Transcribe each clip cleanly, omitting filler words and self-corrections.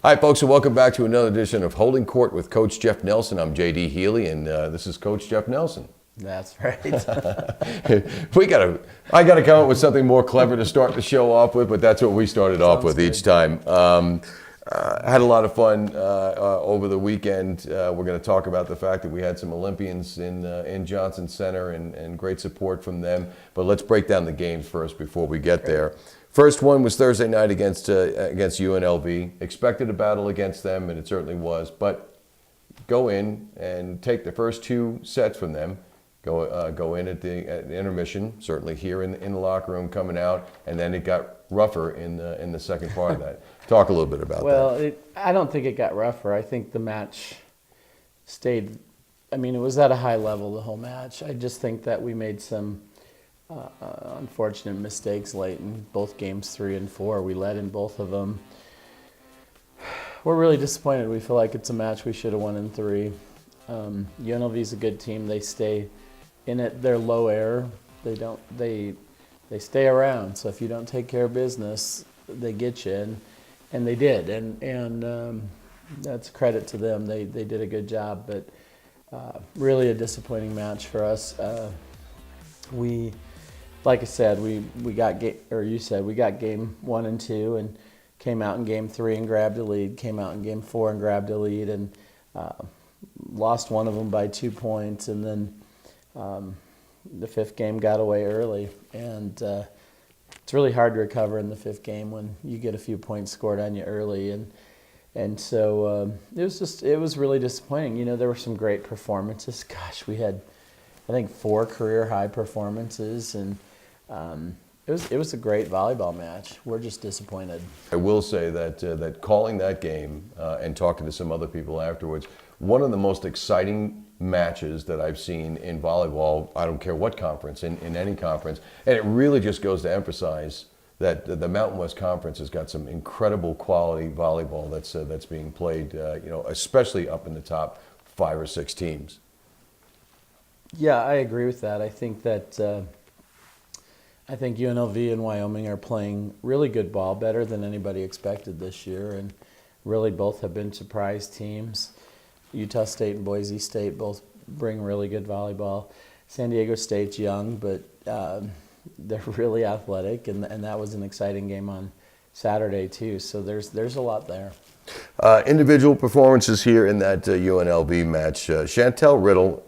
Hi, folks, and welcome back to another edition of Holding Court with Coach Jeff Nelson. I'm J.D. Healy, and this is Coach Jeff Nelson. That's right. I gotta come up with something more clever to start the show off with, but that's what we started off with each time. Had a lot of fun over the weekend. We're going to talk about the fact that we had some Olympians in Johnson Center and great support from them. But let's break down the games first before we get there. First one was Thursday night against UNLV. Expected a battle against them, and it certainly was. But go in and take the first two sets from them. Go in at the intermission. Certainly here in the locker room, coming out, and then it got rougher in the second part of that. Talk a little bit about that. Well, I don't think it got rougher. I think the match stayed. I mean, it was at a high level the whole match. I just think that we made some unfortunate mistakes late in both games 3 and 4. We led in both of them. We're really disappointed. We feel like it's a match we should have won in 3. UNLV is a good team. They stay in it. They're low air. They stay around. So if you don't take care of business, they get you, and they did. And that's credit to them. They did a good job. But really a disappointing match for us. Like I said, we got we got game 1 and 2 and came out in game 3 and grabbed a lead. Came out in game 4 and grabbed a lead and lost one of them by 2 points. And then the 5th game got away early. And it's really hard to recover in the 5th game when you get a few points scored on you early. And so it was really disappointing. You know, there were some great performances. Gosh, we had, I think, 4 career high performances, and it was a great volleyball match. We're just disappointed. I will say that calling that game and talking to some other people afterwards, one of the most exciting matches that I've seen in volleyball. I don't care what conference, in any conference, and it really just goes to emphasize that the Mountain West Conference has got some incredible quality volleyball that's being played. Especially up in the top 5 or 6 teams. Yeah, I agree with that. I think UNLV and Wyoming are playing really good ball, better than anybody expected this year, and really both have been surprise teams. Utah State and Boise State both bring really good volleyball. San Diego State's young, but they're really athletic, and that was an exciting game on Saturday too. So there's a lot there. Individual performances here in that UNLV match. Chantel Riddle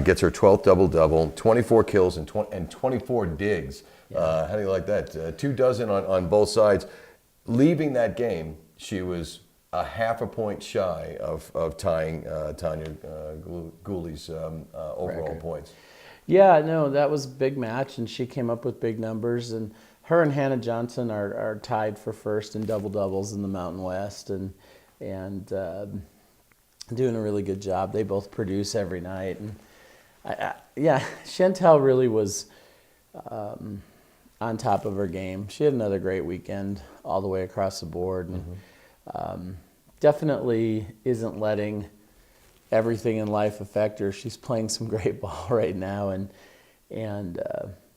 gets her 12th double-double, 24 kills and 24 digs. Yeah. How do you like that? 2 dozen on both sides. Leaving that game, she was a half a point shy of tying Tanya Gooley's overall record. Points. Yeah, no, that was a big match, and she came up with big numbers. And her and Hannah Johnson are tied for first in double-doubles in the Mountain West, and doing a really good job. They both produce every night. And Chantel really was on top of her game. She had another great weekend all the way across the board. And definitely isn't letting everything in life affect her. She's playing some great ball right now and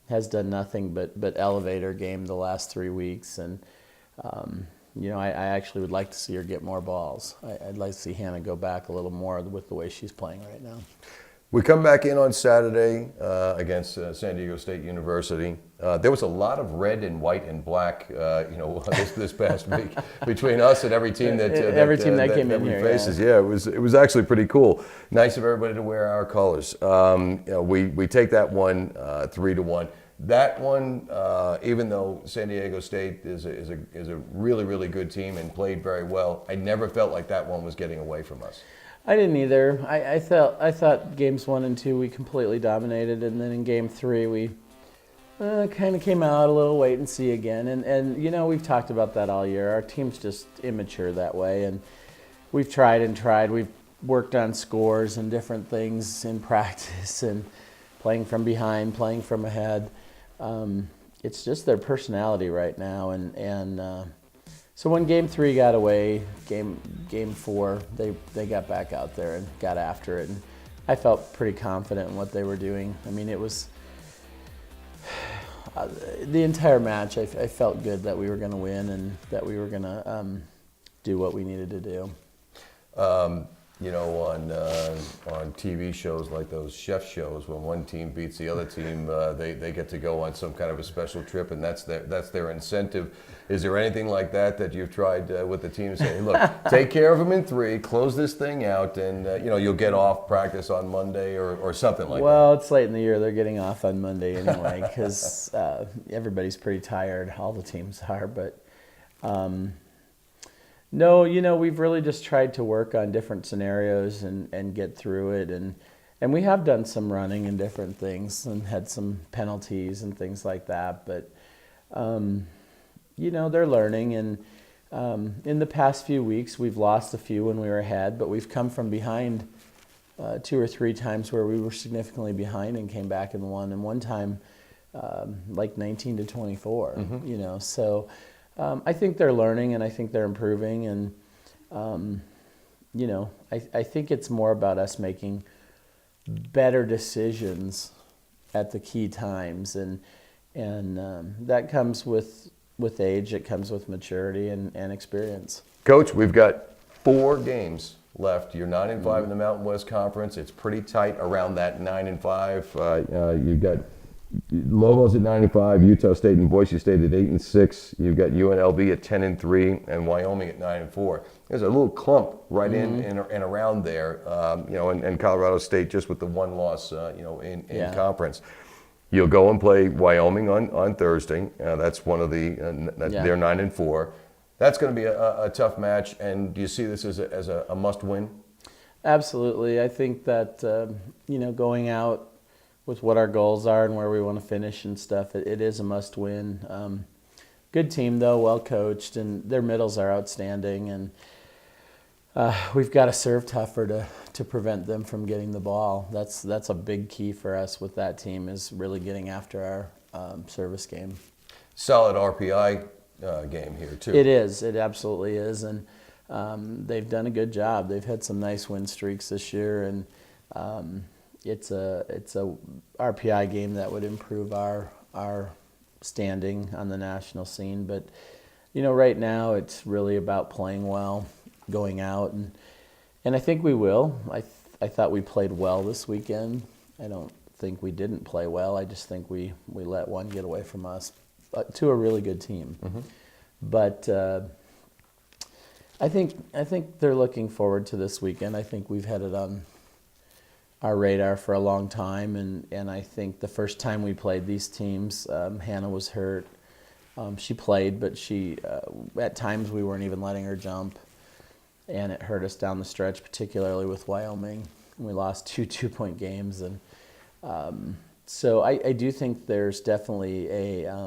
has done nothing but elevate her game the last 3 weeks. And I actually would like to see her get more balls. I'd like to see Hannah go back a little more with the way she's playing right now. We come back in on Saturday against San Diego State University. There was a lot of red and white and black, this past week between us and every team that came in we here. Faces. Yeah, it was actually pretty cool. Nice of everybody to wear our colors. We take that one 3-1. That one, even though San Diego State is a really, really good team and played very well, I never felt like that one was getting away from us. I didn't either. I thought games 1 and 2 we completely dominated, and then in game 3 we kind of came out a little wait and see again. And we've talked about that all year. Our team's just immature that way, and we've tried and tried. We've worked on scores and different things in practice and playing from behind, playing from ahead. It's just their personality right now, and so when game 3 got away, game 4, they got back out there and got after it, and I felt pretty confident in what they were doing. I mean, it was the entire match. I felt good that we were going to win and that we were going to do what we needed to do. You know, on TV shows like those chef shows, when one team beats the other team, they get to go on some kind of a special trip, and that's their incentive. Is there anything like that you've tried with the team? Say, look, take care of them in 3, close this thing out, and you know, you'll get off practice on Monday or something like that. Well, it's late in the year. They're getting off on Monday anyway because everybody's pretty tired. All the teams are, but. No, you know, we've really just tried to work on different scenarios and get through it. And we have done some running and different things and had some penalties and things like that. But, you know, they're learning. And in the past few weeks, we've lost a few when we were ahead, but we've come from behind 2 or 3 times where we were significantly behind and came back and won. And one time, like 19-24, you know, so... I think they're learning, and I think they're improving, and you know, I think it's more about us making better decisions at the key times, and that comes with age, it comes with maturity and experience. Coach, we've got 4 games left. You're 9-5 in the Mountain West Conference. It's pretty tight around that 9-5. You've got Lobos at 9-5, Utah State and Boise State at 8-6. You've got UNLV at 10-3, and Wyoming at 9-4. There's a little clump right in and around there, you know, and Colorado State just with the 1 loss, you know, in conference. You'll go and play Wyoming on Thursday. That's one of the they're 9-4. That's going to be a tough match. And do you see this as a must-win? Absolutely. I think that you know, going out with what our goals are and where we want to finish and stuff, it is a must-win. Good team, though, well coached, and their middles are outstanding. And we've got to serve tougher to prevent them from getting the ball. That's a big key for us with that team, is really getting after our service game. Solid RPI game here, too. It is. It absolutely is. And they've done a good job. They've had some nice win streaks this year, and it's a RPI game that would improve our standing on the national scene. But you know, right now it's really about playing well, going out, and I think we will. I thought we played well this weekend. I don't think we didn't play well. I just think we let one get away from us to a really good team. But I think they're looking forward to this weekend. I think we've had it on our radar for a long time, and I think the first time we played these teams, Hannah was hurt. She played, but at times we weren't even letting her jump, and it hurt us down the stretch, particularly with Wyoming. We lost 2 2-point games, and so I do think there's definitely a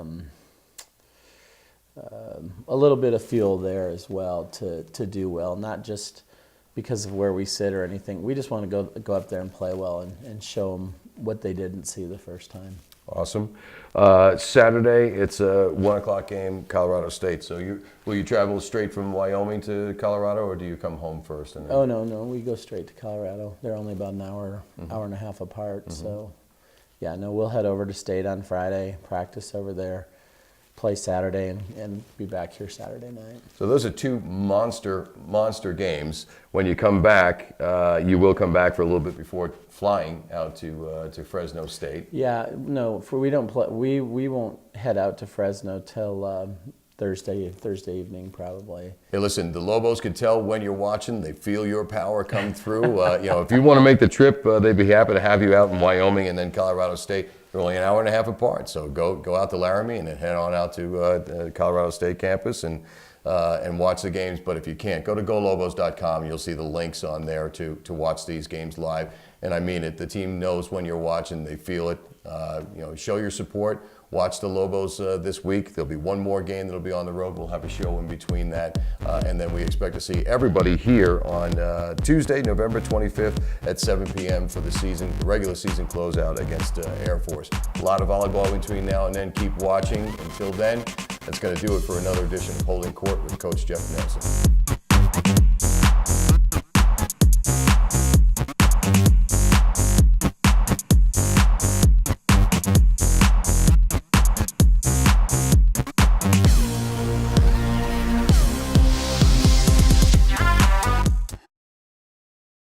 little bit of fuel there as well to do well, not just because of where we sit or anything. We just want to go up there and play well and show them what they didn't see the first time. Awesome. Saturday, it's a 1 o'clock game, Colorado State. So will you travel straight from Wyoming to Colorado, or do you come home first? And then... Oh, no, we go straight to Colorado. They're only about an hour and a half apart. So, yeah, no, we'll head over to State on Friday, practice over there, play Saturday, and be back here Saturday night. So those are 2 monster games. When you come back, you will come back for a little bit before flying out to Fresno State. Yeah, no, we don't play. We won't head out to Fresno till Thursday evening probably. Hey, listen, the Lobos can tell when you're watching. They feel your power come through. You know, if you want to make the trip, they'd be happy to have you out in Wyoming and then Colorado State. They're only an hour and a half apart, so go out to Laramie and then head on out to Colorado State campus and watch the games. But if you can't, go to golobos.com. You'll see the links on there to watch these games live. And I mean it. The team knows when you're watching. They feel it. You know, show your support. Watch the Lobos this week. There'll be one more game that'll be on the road. We'll have a show in between that. And then we expect to see everybody here on Tuesday, November 25th at 7 p.m. for the regular season closeout against Air Force. A lot of volleyball between now and then. Keep watching. Until then, that's going to do it for another edition of Holding Court with Coach Jeff Nelson.